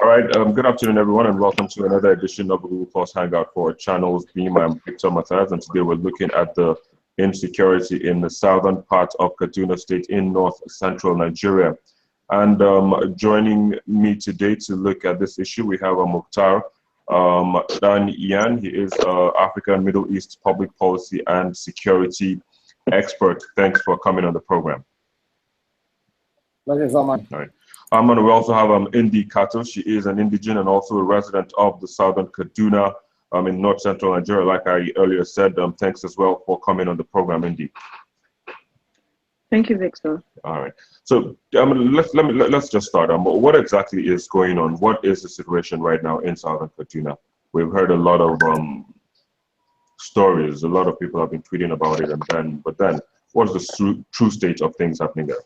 All right, good afternoon, everyone, and welcome to another edition of the Google Plus Hangout for Channels Beam. I'm Victor Matthias, and today we're looking at the insecurity in the southern part of Kaduna State in north-central Nigeria. And joining me today to look at this issue, we have Mukhtar Dan Ian. He is African and Middle East public policy and security expert. Thanks for coming on the program. Pleasure so much. All right. And we also have Indi Kato. She is an indigene and also a resident of the southern Kaduna in north-central Nigeria. Like I earlier said, thanks as well for coming on the program, Indi. Thank you, Victor. All right. So let's just start. What exactly is going on? What is the situation right now in southern Kaduna? We've heard a lot of stories. A lot of people have been tweeting about it, but then what's the true state of things happening there?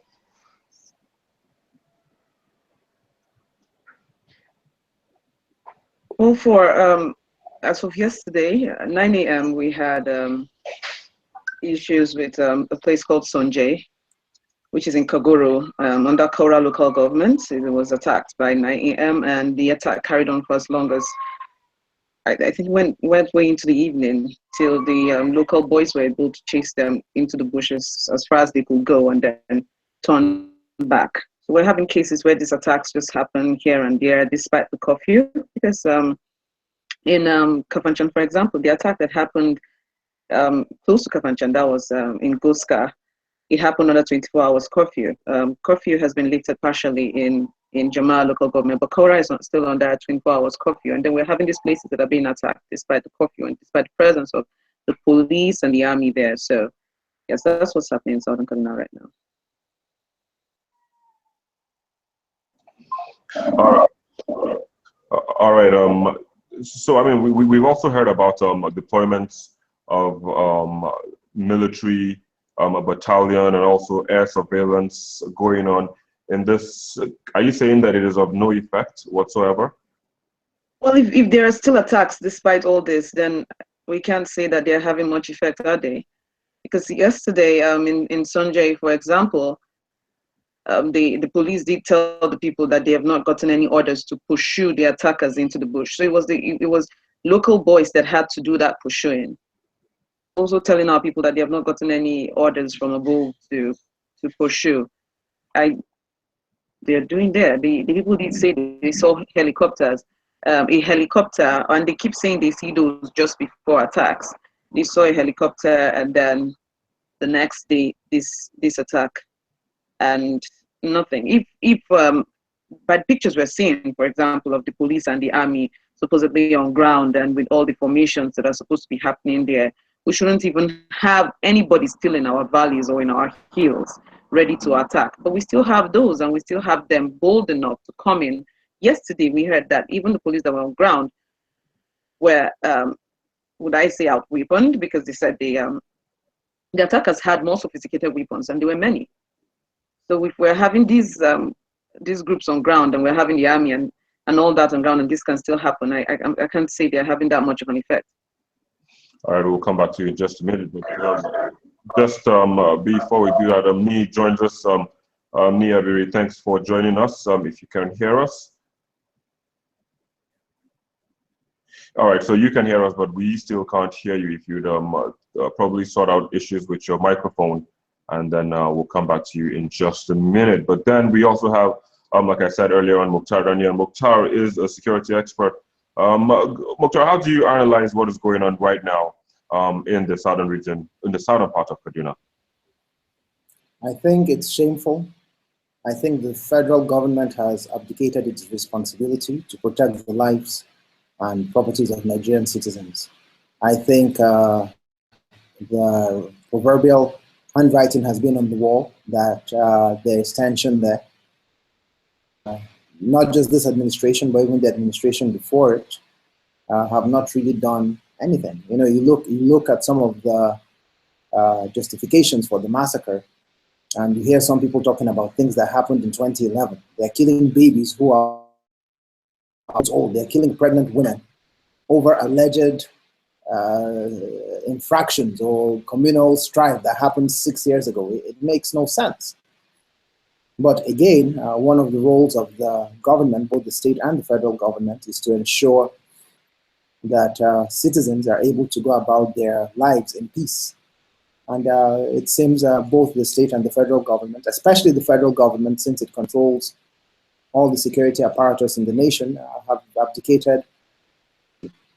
Well, for as of yesterday, at 9 a.m., we had issues with a place called Sonjay, which is in Kaguru, under Kaura local government. It was attacked by 9 a.m. and the attack carried on for as long as, I think, went way into the evening till the local boys were able to chase them into the bushes as far as they could go and then turn back. So we're having cases where these attacks just happen here and there despite the curfew, because in Kafanchan, for example, the attack that happened close to Kafanchan, that was in Goska, it happened under 24 hours curfew. Curfew has been lifted partially in Jama local government, but Kaura is still under 24 hours curfew. And then we're having these places that are being attacked despite the curfew and despite the presence of the police and the army there. So yes, that's what's happening in southern Kaduna right now. All right. So I mean, we've also heard about deployments of military, a battalion, and also air surveillance going on in this. Are you saying that it is of no effect whatsoever? Well, if there are still attacks despite all this, then we can't say that they're having much effect, are they? Because yesterday, in Sonjay, for example, the police did tell the people that they have not gotten any orders to pursue the attackers into the bush. So it was local boys that had to do that pursuing. Also telling our people that they have not gotten any orders from above to pursue. They're doing there. The people did say they saw helicopters, a helicopter, and they keep saying they see those just before attacks. They saw a helicopter, and then the next day this attack. And nothing. If bad pictures we're seeing, for example, of the police and the army supposedly on ground and with all the formations that are supposed to be happening there, we shouldn't even have anybody still in our valleys or in our hills ready to attack. But we still have those, and we still have them bold enough to come in. Yesterday, we heard that even the police that were on ground were, would I say, out-weaponed, because they said the attackers had more sophisticated weapons, and there were many. So if we're having these groups on ground and we're having the army and all that on ground, and this can still happen, I can't say they're having that much of an effect. All right, we'll come back to you in just a minute. But just before we do that, Nee joins us. Nee Abiri, thanks for joining us. If you can hear us. All right, so you can hear us, but we still can't hear you. If you'd probably sort out issues with your microphone, and then we'll come back to you in just a minute. But then we also have, like I said earlier on, Mukhtar Daniel. Mukhtar is a security expert. Mukhtar, how do you analyze what is going on right now in the southern region, in the southern part of Kaduna? I think it's shameful. I think the federal government has abdicated its responsibility to protect the lives and properties of Nigerian citizens. I think the proverbial handwriting has been on the wall that there is tension there. Not just this administration, but even the administration before it have not really done anything. You know, you look at some of the justifications for the massacre, and you hear some people talking about things that happened in 2011. They're killing babies who are old. They're killing pregnant women over alleged infractions or communal strife that happened 6 years ago. It makes no sense. But again, one of the roles of the government, both the state and the federal government, is to ensure that citizens are able to go about their lives in peace. And it seems both the state and the federal government, especially the federal government, since it controls all the security apparatus in the nation, have abdicated.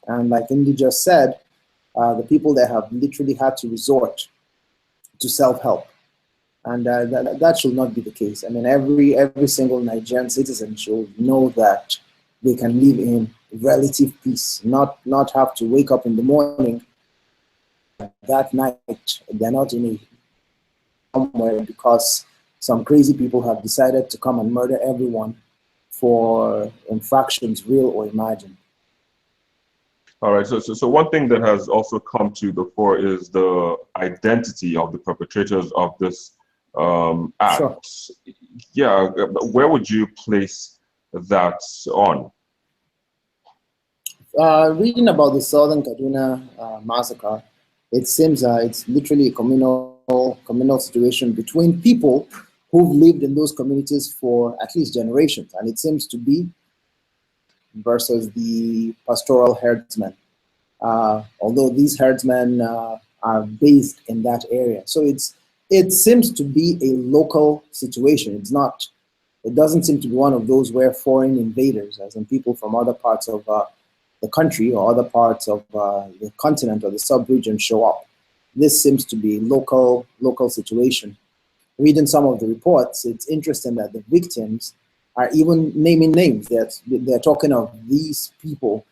And like Indy just said, the people there have literally had to resort to self-help. And that should not be the case. I mean, every single Nigerian citizen should know that they can live in relative peace, not have to wake up in the morning, that night, they're not in a somewhere because some crazy people have decided to come and murder everyone for infractions, real or imagined. All right, so one thing that has also come to the fore is the identity of the perpetrators of this act. Sure. Yeah, where would you place that on? Reading about the Southern Kaduna massacre, it seems it's literally a communal situation between people who've lived in those communities for at least generations, and it seems to be versus the pastoral herdsmen. Although these herdsmen are based in that area, so it seems to be a local situation. It doesn't seem to be one of those where foreign invaders, as in people from other parts of the country or other parts of the continent or the sub-region show up. This seems to be a local situation. Reading some of the reports, it's interesting that the victims are even naming names. They're talking of these people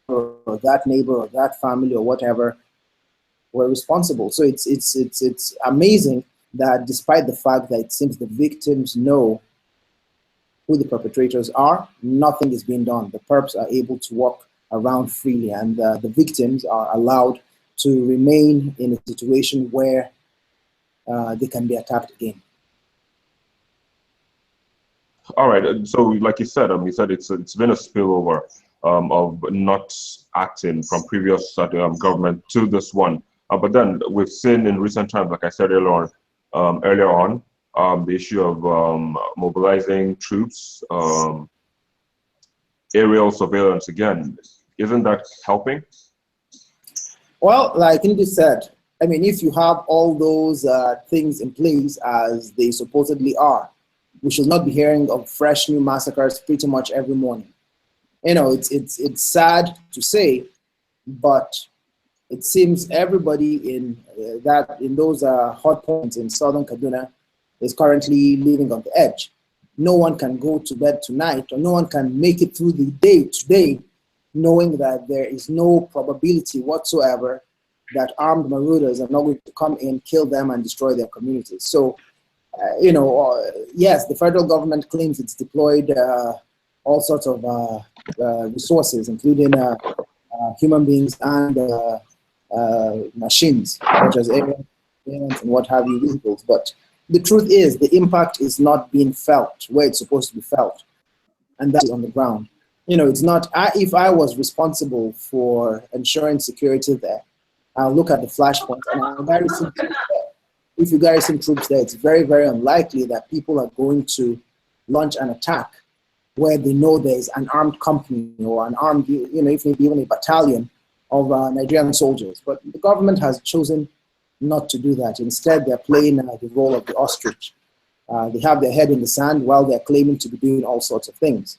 or that neighbor or that family or whatever were responsible. So it's amazing that despite the fact that it seems the victims know who the perpetrators are, nothing is being done. The perps are able to walk around freely, and the victims are allowed to remain in a situation where they can be attacked again. All right, so like you said it's been a spillover of not acting from previous government to this one. But then we've seen in recent times, like I said earlier on, the issue of mobilizing troops, aerial surveillance again. Isn't that helping? Well, like Indy said, I mean, if you have all those things in place as they supposedly are, we should not be hearing of fresh new massacres pretty much every morning. You know, it's sad to say, but it seems everybody in those hot points in southern Kaduna is currently living on the edge. No one can go to bed tonight, or no one can make it through the day today, knowing that there is no probability whatsoever that armed marauders are not going to come in, kill them, and destroy their communities. So, yes, the federal government claims it's deployed all sorts of resources, including human beings and machines, such as airplanes and what have you, vehicles. But the truth is, the impact is not being felt where it's supposed to be felt, and that is on the ground. You know, it's not. If I was responsible for ensuring security there, I'll look at the flashpoint and I'll garrison troops there. If you garrison troops there, it's very, very unlikely that people are going to launch an attack where they know there's an armed company or an armed, even a battalion of Nigerian soldiers. But the government has chosen not to do that. Instead, they're playing the role of the ostrich. They have their head in the sand while they're claiming to be doing all sorts of things.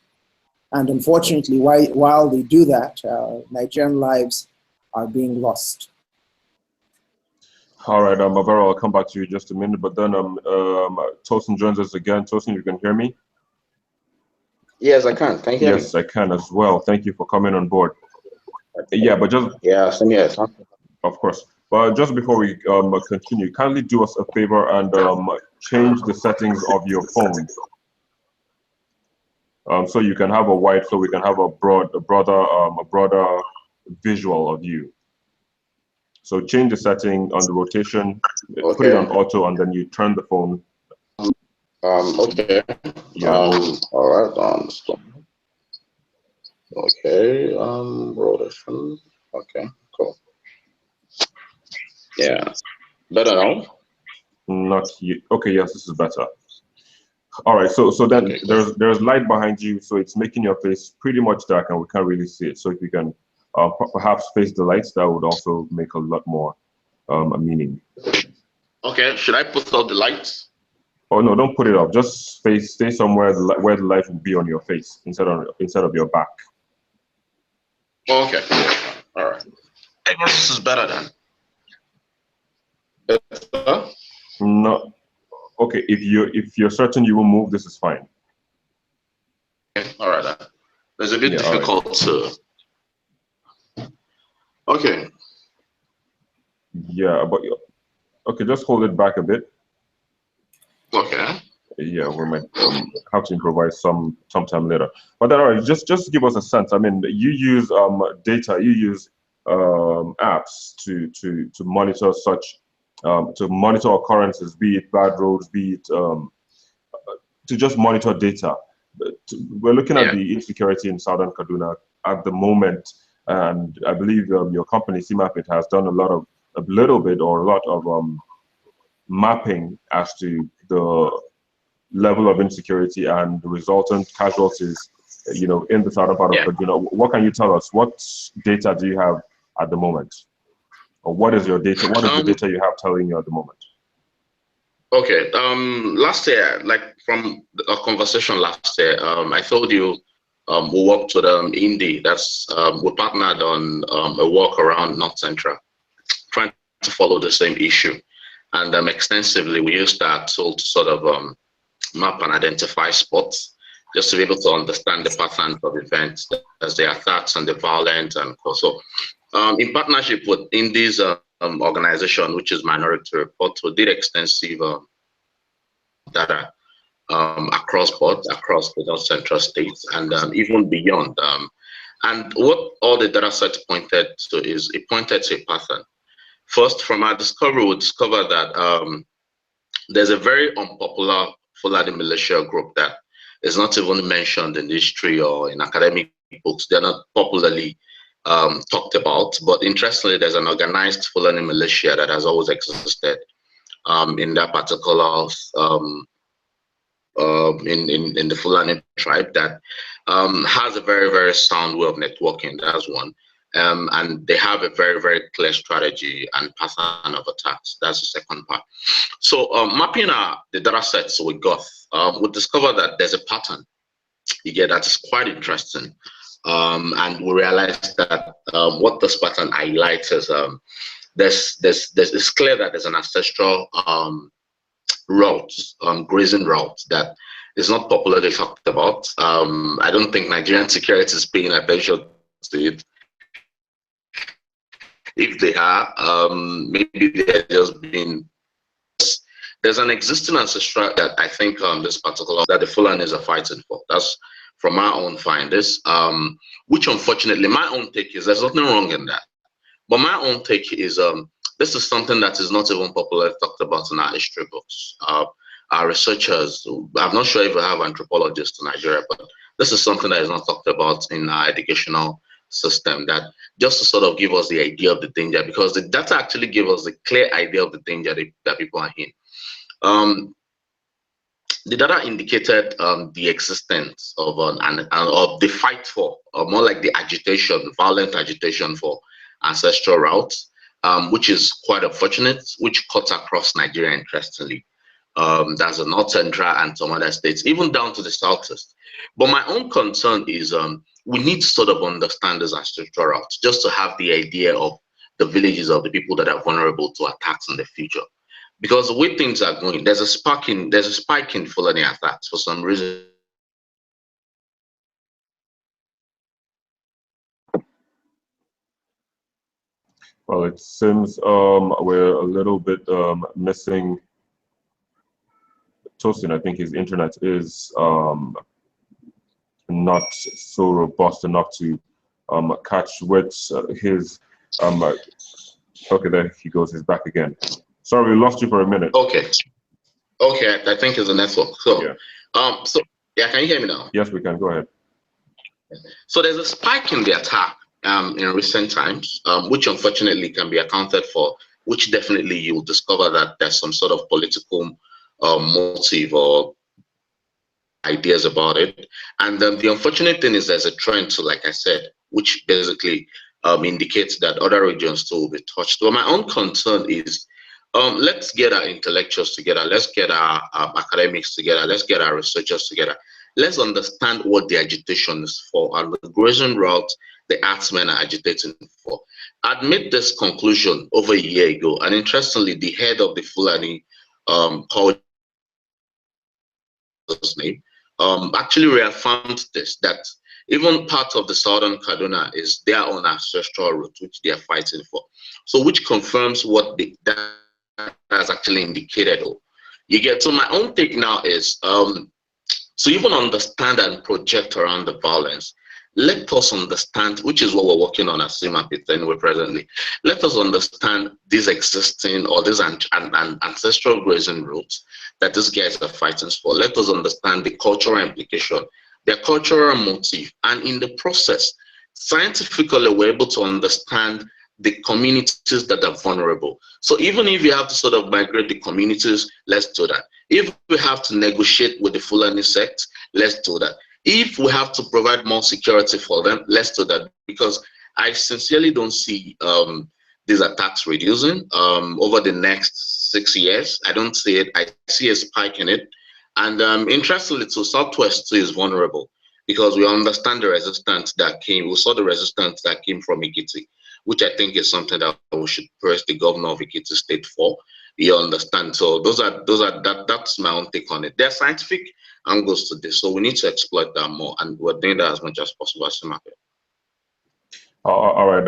And unfortunately, while they do that, Nigerian lives are being lost. All right, Mavero, I'll come back to you in just a minute, but then Tosin joins us again. Tosin, you can hear me? Yes, I can. Can you hear me? Yes, I can as well. Thank you for coming on board. Yeah, but just... Yeah, same here. Of course. But just before we continue, kindly do us a favor and change the settings of your phone. So you can have so we can have a broader visual of you. So change the setting on the rotation, Okay. put it on auto, and then you turn the phone. Okay. Yeah. All right. Okay. Rotation. Okay. Cool. Yeah. Better now? Not yet. Okay. Yes, this is better. All right, so then Okay, cool. there's light behind you, so it's making your face pretty much dark, and we can't really see it. So if you can perhaps face the lights, that would also make a lot more meaning. Okay, should I put out the lights? Oh no, don't put it up. Just stay somewhere where the light will be on your face instead of your back. Okay. All right. I guess this is better then. Better? No, okay. If you're certain you will move, this is fine. Okay. All right. Then. It's a bit Yeah, all right. difficult to. Okay. Yeah, but okay, just hold it back a bit. Okay. Yeah, we might have to improvise sometime later. But then, all right, just give us a sense. I mean, you use data, you use apps to monitor such to monitor occurrences, be it bad roads, be it to just monitor data. We're looking at Yeah. the insecurity in southern Kaduna at the moment, and I believe your company CMAPIT has done a little bit or a lot of mapping as to the level of insecurity and the resultant casualties, in the southern part of Yeah. Kaduna. What can you tell us? What data do you have at the moment? Or what is your data? What is the data you have telling you at the moment? Okay. Last year, like from a conversation last year, I told you we worked with Indy. That's we partnered on a walk around North Central, trying to follow the same issue, and extensively we used that tool to sort of map and identify spots, just to be able to understand the patterns of events as the attacks and the violence and so. In partnership with Indy's organization, which is Minority Report, we did extensive data across boards, across the North Central states, and even beyond. And what all the data sets pointed to is it pointed to a pattern. First, from our discovery, we discovered that there's a very unpopular Fulani militia group that is not even mentioned in history or in academic books. They're not popularly talked about. But interestingly, there's an organized Fulani militia that has always existed in that particular in the Fulani tribe that has a very, very sound way of networking. That's one. And they have a very, very clear strategy and pattern of attacks. That's the second part. So mapping the data sets we got, we discovered that there's a pattern. That is quite interesting. And we realized that what this pattern highlights is it's clear that there's an ancestral route, grazing route that is not popularly talked about. I don't think Nigerian security is paying attention to it. If they are, maybe they're just being. There's an existing ancestral that I think this particular that the Fulanis are fighting for. That's from my own findings. Which unfortunately, my own take is there's nothing wrong in that. But my own take is this is something that is not even popularly talked about in our history books. Our researchers, I'm not sure if we have anthropologists in Nigeria, but this is something that is not talked about in our educational system, that just to sort of give us the idea of the danger, because the data actually give us a clear idea of the danger that people are in. The data indicated the existence of of the fight for, or more like the agitation, violent agitation for ancestral routes, which is quite unfortunate, which cuts across Nigeria, interestingly. There's a North Central and some other states, even down to the southeast. But my own concern is we need to sort of understand this ancestral routes, just to have the idea of the villages of the people that are vulnerable to attacks in the future. Because the way things are going, there's a spike in Fulani attacks for some reason. Well, it seems we're a little bit missing Tosin. I think his internet is not so robust enough to catch with his. Okay, there he goes. He's back again. Sorry, we lost you for a minute. Okay, I think it's a network. So, yeah. Can you hear me now? Yes, we can. Go ahead. So there's a spike in the attack in recent times, which unfortunately can be accounted for, which definitely you'll discover that there's some sort of political motive or ideas about it. And the unfortunate thing is there's a trend, so like I said, which basically indicates that other regions too will be touched. But my own concern is, let's get our intellectuals together, let's get our academics together, let's get our researchers together. Let's understand what the agitation is for and the grazing route the artsmen are agitating for. I made this conclusion over a year ago, and interestingly, the head of the Fulani culture name, actually reaffirmed this, that even part of the southern Kaduna is their own ancestral route, which they are fighting for. So which confirms what that has actually indicated. You get, so my own take now is, to even understand and project around the violence, let us understand, which is what we're working on at CIMAPIT anyway presently, let us understand these existing or these ancestral grazing routes that these guys are fighting for. Let us understand the cultural implication, their cultural motive, and in the process, scientifically, we're able to understand the communities that are vulnerable. So even if you have to sort of migrate the communities, let's do that. If we have to negotiate with the Fulani sect, let's do that. If we have to provide more security for them, let's do that, because I sincerely don't see these attacks reducing over the next 6 years. I don't see it. I see a spike in it. And interestingly, too, Southwest too is vulnerable because we understand the resistance that came. We saw the resistance that came from Ikiti, which I think is something that we should praise the governor of Ikiti State for. You understand? So that's my own take on it. There are scientific angles to this, so we need to exploit that more, and we're doing that as much as possible as the market. All right,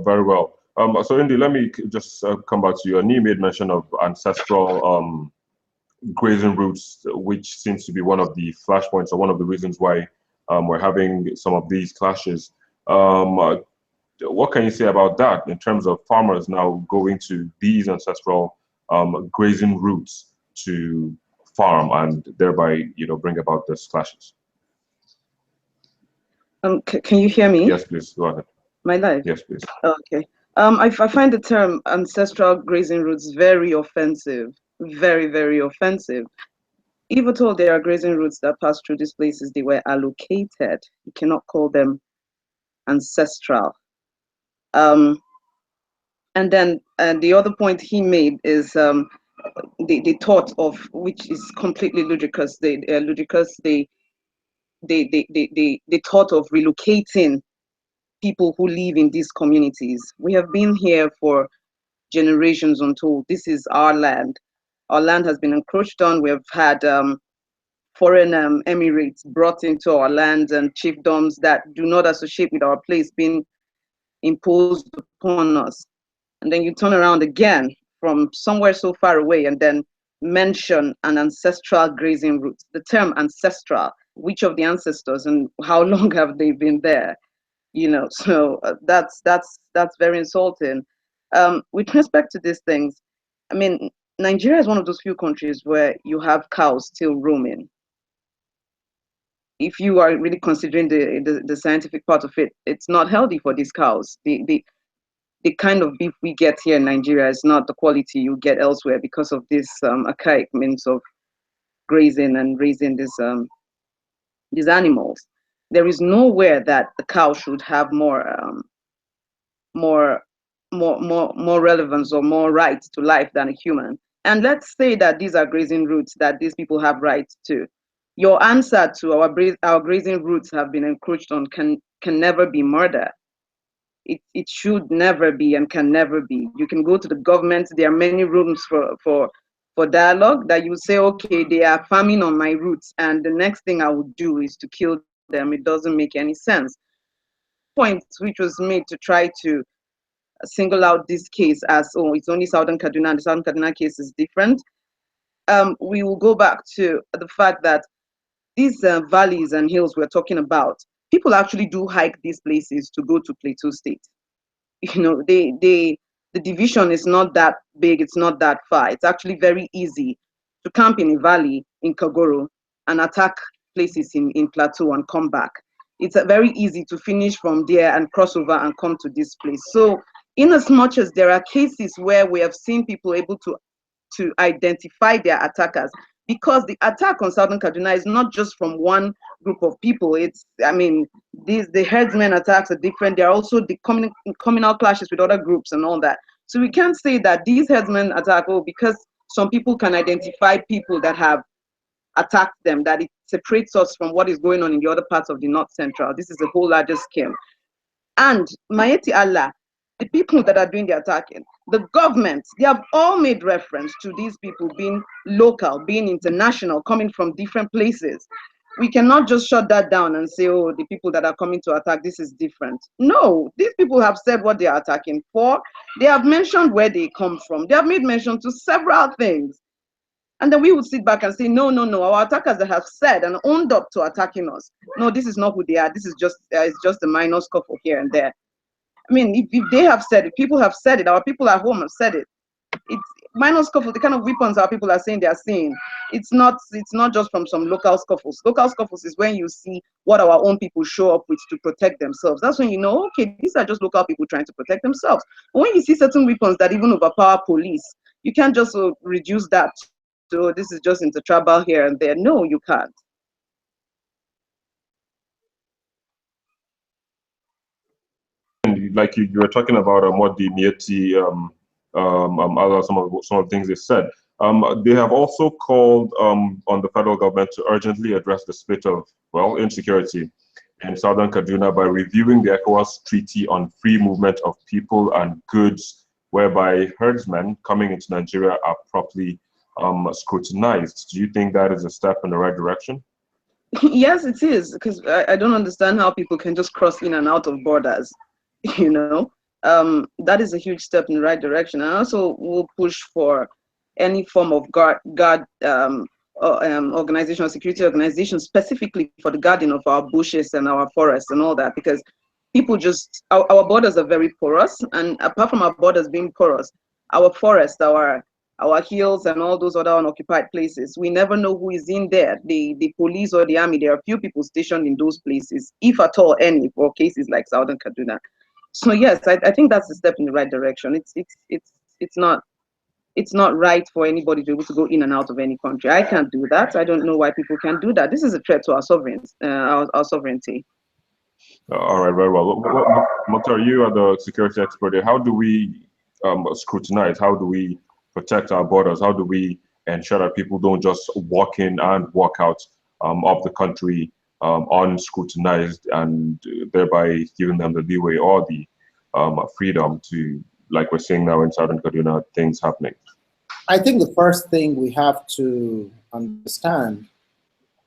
very well. So Indy, let me just come back to you. And you made mention of ancestral grazing routes, which seems to be one of the flashpoints or one of the reasons why we're having some of these clashes. What can you say about that in terms of farmers now going to these ancestral grazing routes to farm and thereby, bring about these clashes? Can you hear me? Yes, please, go ahead. My life? Yes, please. Okay. I find the term ancestral grazing routes very offensive, very, very offensive. Even though there are grazing routes that pass through these places, they were allocated. You cannot call them ancestral. And then the other point he made is the thought of, which is completely ludicrous. The thought of relocating people who live in these communities. We have been here for generations untold. This is our land. Our land has been encroached on. We have had foreign emirates brought into our lands and chiefdoms that do not associate with our place being imposed upon us. And then you turn around again from somewhere so far away and then mention an ancestral grazing route. The term ancestral, which of the ancestors and how long have they been there? So that's very insulting. With respect to these things, I mean, Nigeria is one of those few countries where you have cows still roaming. If you are really considering the scientific part of it, it's not healthy for these cows. The kind of beef we get here in Nigeria is not the quality you get elsewhere because of this archaic means of grazing and raising these animals. There is nowhere that the cow should have more relevance or more rights to life than a human. And let's say that these are grazing routes that these people have rights to. Your answer to our grazing routes have been encroached on can never be murder. It should never be and can never be. You can go to the government. There are many rooms for dialogue that you say, okay, they are farming on my routes, and the next thing I would do is to kill them. It doesn't make any sense. Point which was made to try to single out this case as, oh, it's only Southern Kaduna, and the Southern Kaduna case is different. We will go back to the fact that these valleys and hills we're talking about, people actually do hike these places to go to Plateau State. The division is not that big, it's not that far. It's actually very easy to camp in a valley in Kagoro and attack places in Plateau and come back. It's very easy to finish from there and cross over and come to this place. So in as much as there are cases where we have seen people able to identify their attackers, because the attack on Southern Kaduna is not just from one group of people. It's, I mean, the herdsmen attacks are different. There are also the communal clashes with other groups and all that. So we can't say that these herdsmen attack, oh, because some people can identify people that have attacked them, that it separates us from what is going on in the other parts of the North Central. This is a whole larger scale. And Maeti Allah, the people that are doing the attacking, the governments, they have all made reference to these people being local, being international, coming from different places. We cannot just shut that down and say, oh, the people that are coming to attack, this is different. No, these people have said what they are attacking for. They have mentioned where they come from. They have made mention to several things. And then we would sit back and say, no, no, no, our attackers that have said and owned up to attacking us. No, this is not who they are. This is just, it's just a minor scuffle here and there. I mean, if they have said it, people have said it, our people at home have said it. It's minor scuffles, the kind of weapons our people are saying they are seeing. It's not just from some local scuffles. Local scuffles is when you see what our own people show up with to protect themselves. That's when you know, okay, these are just local people trying to protect themselves. But when you see certain weapons that even overpower police, you can't just reduce that to, this is just inter-tribal here and there. No, you can't. Like you were talking about what the Mieti, other some of the things they said. They have also called on the federal government to urgently address the spate of, well, insecurity in southern Kaduna by reviewing the ECOWAS Treaty on Free Movement of People and Goods, whereby herdsmen coming into Nigeria are properly scrutinized. Do you think that is a step in the right direction? Yes, it is, because I don't understand how people can just cross in and out of borders. You know, that is a huge step in the right direction. And also will push for any form of organization, security organization, specifically for the guarding of our bushes and our forests and all that, because people just, our borders are very porous, and apart from our borders being porous, our forests, our hills and all those other unoccupied places, we never know who is in there. The police or the army, there are few people stationed in those places, if at all any, for cases like Southern Kaduna. So yes, I think that's a step in the right direction. It's not right for anybody to be able to go in and out of any country. I can't do that. I don't know why people can do that. This is a threat to our sovereignty. All right, very well. Mokhtar, you are the security expert here. How do we scrutinize? How do we protect our borders? How do we ensure that people don't just walk in and walk out of the country unscrutinized, and thereby giving them the leeway or the freedom to, like we're seeing now in Southern Kaduna, things happening? I think the first thing we have to understand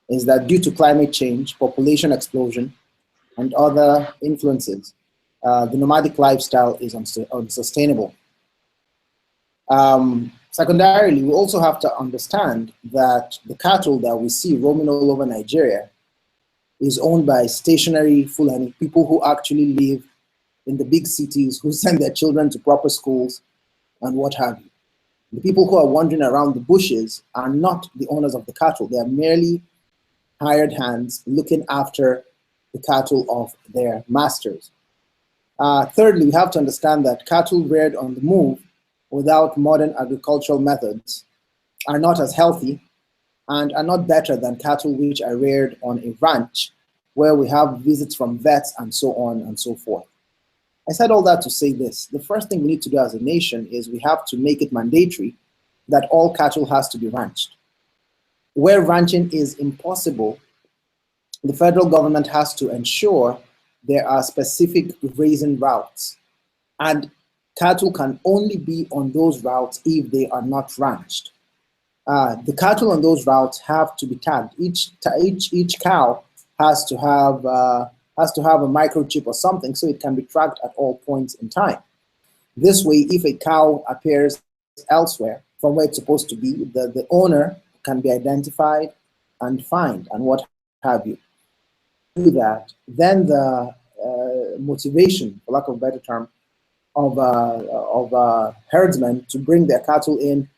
is that due to climate change, population explosion, and other influences, the nomadic lifestyle is unsustainable. Secondarily, we also have to understand that the cattle that we see roaming all over Nigeria is owned by stationary Fulani, people who actually live in the big cities, who send their children to proper schools and what have you. The people who are wandering around the bushes are not the owners of the cattle. They are merely hired hands looking after the cattle of their masters. Thirdly, we have to understand that cattle reared on the move without modern agricultural methods are not as healthy and are not better than cattle which are reared on a ranch where we have visits from vets and so on and so forth. I said all that to say this. The first thing we need to do as a nation is we have to make it mandatory that all cattle has to be ranched. Where ranching is impossible, the federal government has to ensure there are specific grazing routes, and cattle can only be on those routes if they are not ranched. The cattle on those routes have to be tagged. Each cow has to have a microchip or something so it can be tracked at all points in time. This way, if a cow appears elsewhere from where it's supposed to be, the owner can be identified and fined and what have you. Do that, then the motivation, for lack of a better term, of herdsmen to bring their cattle in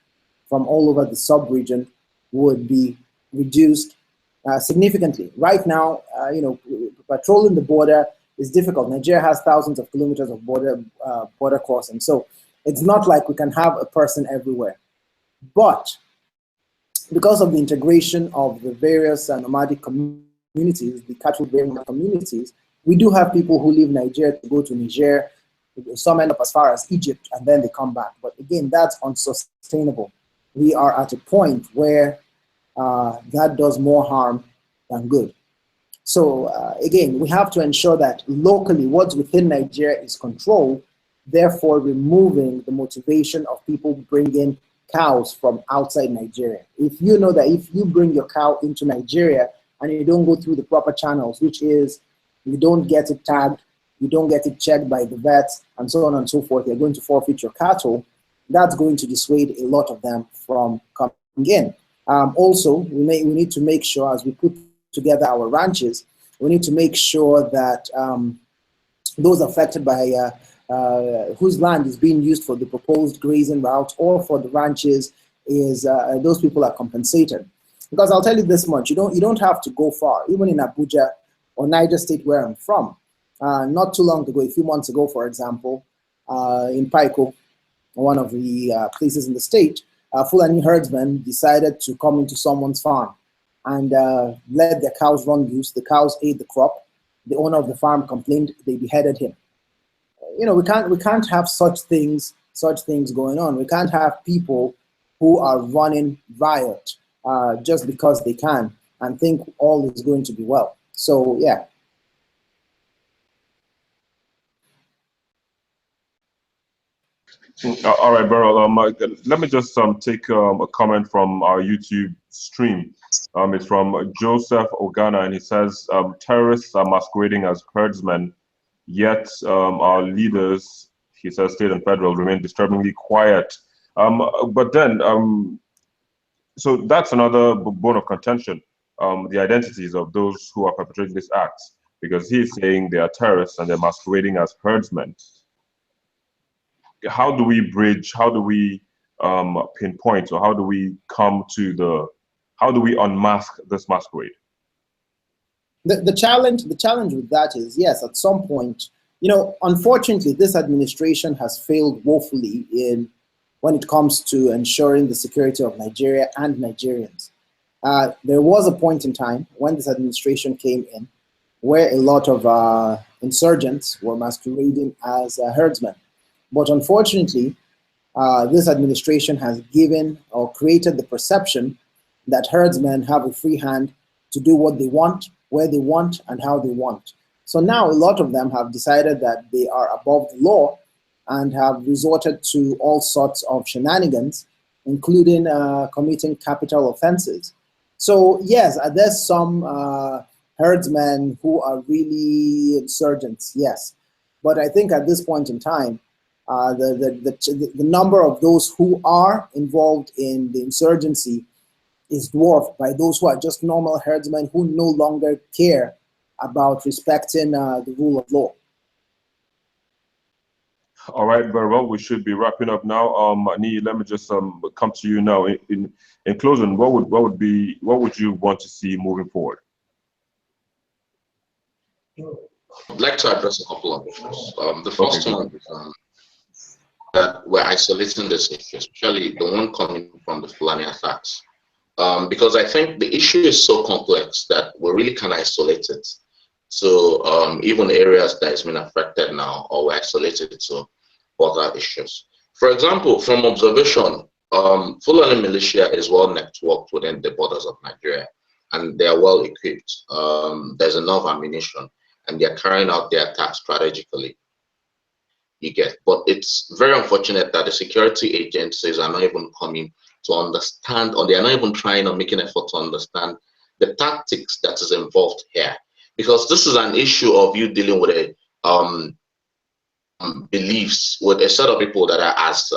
from all over the sub-region would be reduced significantly. Right now, patrolling the border is difficult. Nigeria has thousands of kilometers of border crossing, so it's not like we can have a person everywhere. But because of the integration of the various nomadic communities, the cattle bearing communities, we do have people who leave Nigeria to go to Niger. Some end up as far as Egypt and then they come back. But again, that's unsustainable. We are at a point where that does more harm than good. So again, we have to ensure that locally what's within Nigeria is controlled, therefore removing the motivation of people bringing cows from outside Nigeria. If you know that if you bring your cow into Nigeria and you don't go through the proper channels, which is you don't get it tagged, you don't get it checked by the vets, and so on and so forth, you're going to forfeit your cattle. That's going to dissuade a lot of them from coming in. Also, we need to make sure as we put together our ranches, we need to make sure that those affected by whose land is being used for the proposed grazing route or for the ranches is those people are compensated. Because I'll tell you this much, you don't have to go far, even in Abuja or Niger State where I'm from. Not too long ago, a few months ago, for example, in Paiko, one of the places in the state, Fulani herdsmen decided to come into someone's farm and let their cows run loose. The cows ate the crop. The owner of the farm complained. They beheaded him. You know, we can't have such things going on. We can't have people who are running riot just because they can and think all is going to be well. So yeah. All right, Beryl. Let me just take a comment from our YouTube stream. It's from Joseph Ogana, and he says, terrorists are masquerading as herdsmen, yet our leaders, he says, state and federal, remain disturbingly quiet. But then, so that's another bone of contention, the identities of those who are perpetrating these acts, because he's saying they are terrorists and they're masquerading as herdsmen. How do we bridge, how do we pinpoint, or how do we come to how do we unmask this masquerade? The challenge with that is, yes, at some point, you know, unfortunately, this administration has failed woefully when it comes to ensuring the security of Nigeria and Nigerians. There was a point in time when this administration came in where a lot of insurgents were masquerading as herdsmen. But unfortunately, this administration has given or created the perception that herdsmen have a free hand to do what they want, where they want, and how they want. So now a lot of them have decided that they are above the law and have resorted to all sorts of shenanigans, including committing capital offenses. So yes, there's some herdsmen who are really insurgents, yes. But I think at this point in time, the number of those who are involved in the insurgency is dwarfed by those who are just normal herdsmen who no longer care about respecting the rule of law. All right, very well. We should be wrapping up now. Nii, let me just come to you now. In closing, what would you want to see moving forward? I'd like to address a couple of issues. The first one is that we're isolating this issue, especially the one coming from the Fulani attacks. Because I think the issue is so complex that we really can isolate it. So even areas that has been affected now, or we're isolated to other issues. For example, from observation, Fulani militia is well networked within the borders of Nigeria, and they are well equipped. There's enough ammunition, and they're carrying out their attacks strategically. You get, but it's very unfortunate that the security agencies are not even coming to understand, or they are not even trying or making effort to understand the tactics that is involved here. Because this is an issue of you dealing with a beliefs with a set of people that are as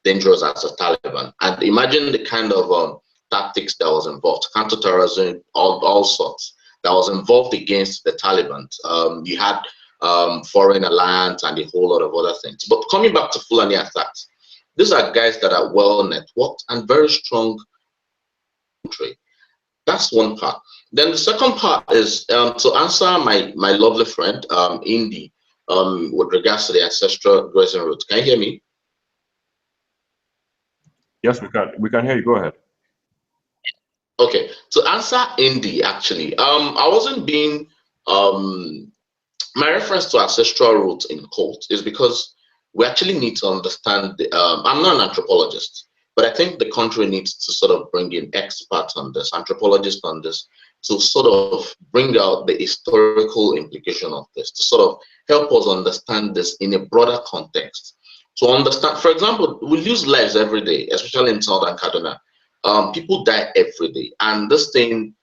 dangerous as the Taliban. And imagine the kind of tactics that was involved, counterterrorism, all sorts, that was involved against the Taliban. You had foreign alliance and a whole lot of other things. But coming back to Fulani attacks, these are guys that are well networked and very strong country. That's one part. Then the second part is to answer my lovely friend Indy with regards to the ancestral grazing route. Can you hear me? Yes, we can. We can hear you. Go ahead. Okay, to answer Indy, actually, I wasn't being my reference to ancestral roots in cult is because we actually need to understand I'm not an anthropologist, but I think the country needs to sort of bring in experts on this, anthropologists on this, to sort of bring out the historical implication of this, to sort of help us understand this in a broader context. To understand, for example, we lose lives every day, especially in southern Kaduna. People die every day, and this thing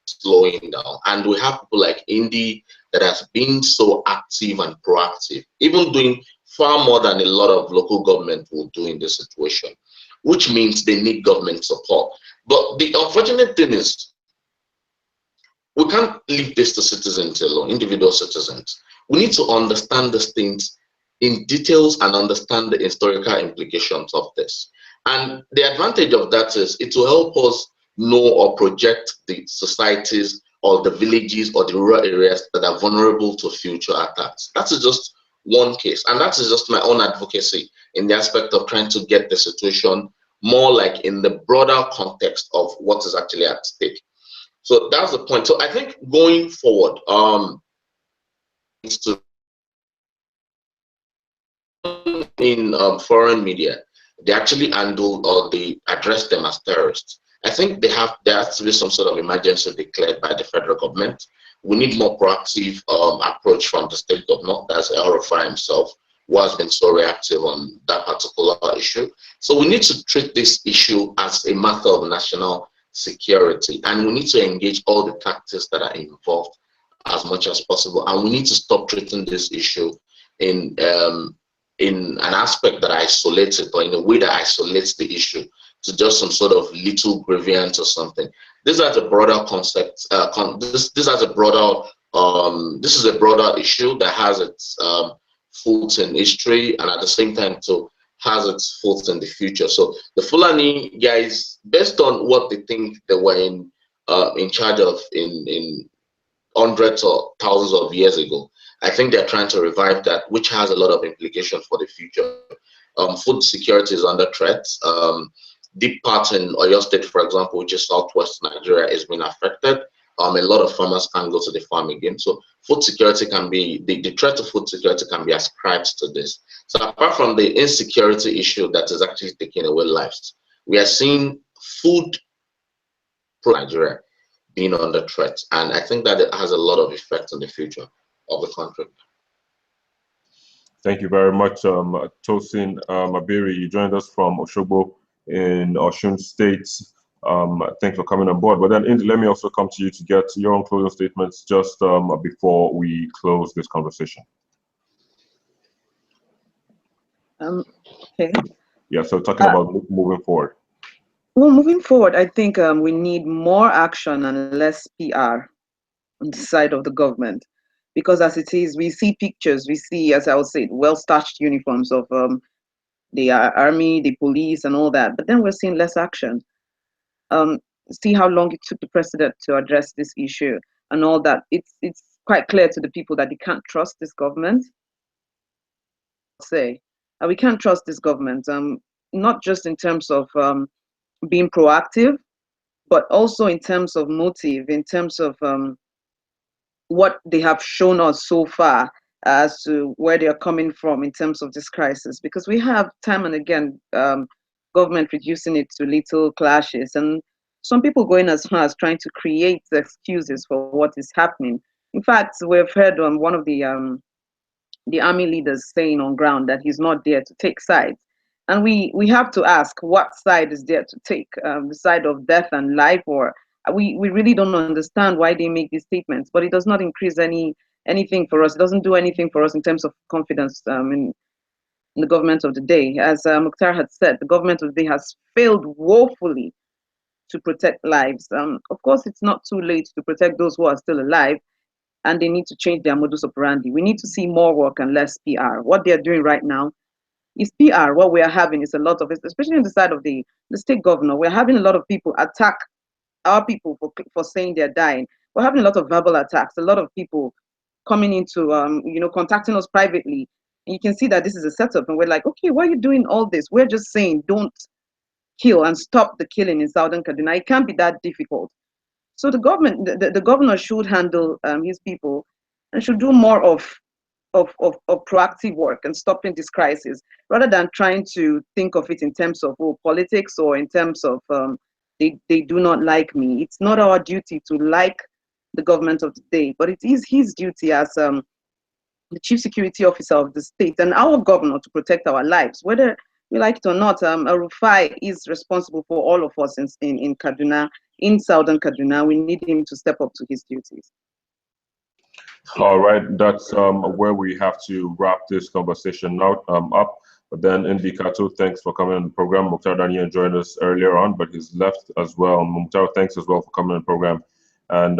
slowing down. And we have people like Indy that has been so active and proactive, even doing far more than a lot of local government will do in this situation, which means they need government support. But the unfortunate thing is, we can't leave this to citizens alone, individual citizens. We need to understand these things in details and understand the historical implications of this. And the advantage of that is it will help us know or project the societies or the villages or the rural areas that are vulnerable to future attacks. That is just one case. And that is just my own advocacy in the aspect of trying to get the situation more like in the broader context of what is actually at stake. So that's the point. So I think going forward, in foreign media, they actually handle or they address them as terrorists. I think there has to be some sort of emergency declared by the federal government. We need more proactive approach from the state governor, that's El Rufai himself, who has been so reactive on that particular issue. So we need to treat this issue as a matter of national security, and we need to engage all the tactics that are involved as much as possible. And we need to stop treating this issue in an aspect that isolates it, or in a way that isolates the issue to just some sort of little grievance or something. This has a broader concept. This has a broader. This is a broader issue that has its roots in history, and at the same time, too, has its roots in the future. So the Fulani guys, based on what they think they were in charge of in hundreds or thousands of years ago, I think they're trying to revive that, which has a lot of implications for the future. Food security is under threat. Deep parts in Oyo State, for example, which is southwest Nigeria, is being affected. A lot of farmers can't go to the farm again. So food security can be, the threat to food security can be ascribed to this. So apart from the insecurity issue that is actually taking away lives, we are seeing food pro Nigeria being under threat. And I think that it has a lot of effect on the future of the country. Thank you very much, Tosin Mabiri. You joined us from Oshogbo in Osun State. Thanks for coming on board. But then, Indy, let me also come to you to get your own closing statements just before we close this conversation. Okay. Yeah, so talking about moving forward. Well, moving forward, I think we need more action and less PR on the side of the government. Because as it is, we see pictures, we see, as I would say, well-starched uniforms of the army, the police, and all that. But then we're seeing less action. See how long it took the president to address this issue and all that. It's quite clear to the people that they can't trust this government. We can't trust this government, not just in terms of being proactive, but also in terms of motive, in terms of what they have shown us so far as to where they are coming from in terms of this crisis. Because we have time and again government reducing it to little clashes, and some people going as far as trying to create excuses for what is happening. In fact, we've heard one of the army leaders saying on ground that he's not there to take sides. And we have to ask, what side is there to take? The side of death and life? Or we really don't understand why they make these statements, but it does not increase anything for us. It doesn't do anything for us in terms of confidence in the government of the day. As Mukhtar had said, the government of the day has failed woefully to protect lives. Of course, it's not too late to protect those who are still alive, and they need to change their modus operandi. We need to see more work and less PR. What they're doing right now is PR. What we are having is a lot of it, especially on the side of the state governor. We're having a lot of people attack our people for saying they're dying. We're having a lot of verbal attacks, a lot of people coming into, contacting us privately. And you can see that this is a setup. And we're like, okay, why are you doing all this? We're just saying, don't kill and stop the killing in southern Kaduna. It can't be that difficult. So the government, the governor should handle his people and should do more of proactive work and stopping this crisis rather than trying to think of it in terms of politics or in terms of they do not like me. It's not our duty to like the government of the day, but it is his duty as the chief security officer of the state and our governor to protect our lives. Whether we like it or not, Rufai is responsible for all of us in Kaduna, in southern Kaduna. We need him to step up to his duties. All right, that's where we have to wrap this conversation now up. But then Indi Kato, thanks for coming on the program. Mukhtar Daniel joined us earlier on, but he's left as well. Mukhtar, thanks as well for coming on the program. And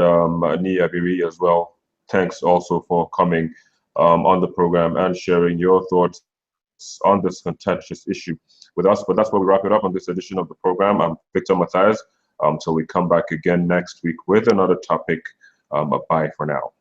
Nia Biri as well, thanks also for coming on the program and sharing your thoughts on this contentious issue with us. But that's where we wrap it up on this edition of the program. I'm Victor Matthias. Till we come back again next week with another topic. Bye for now.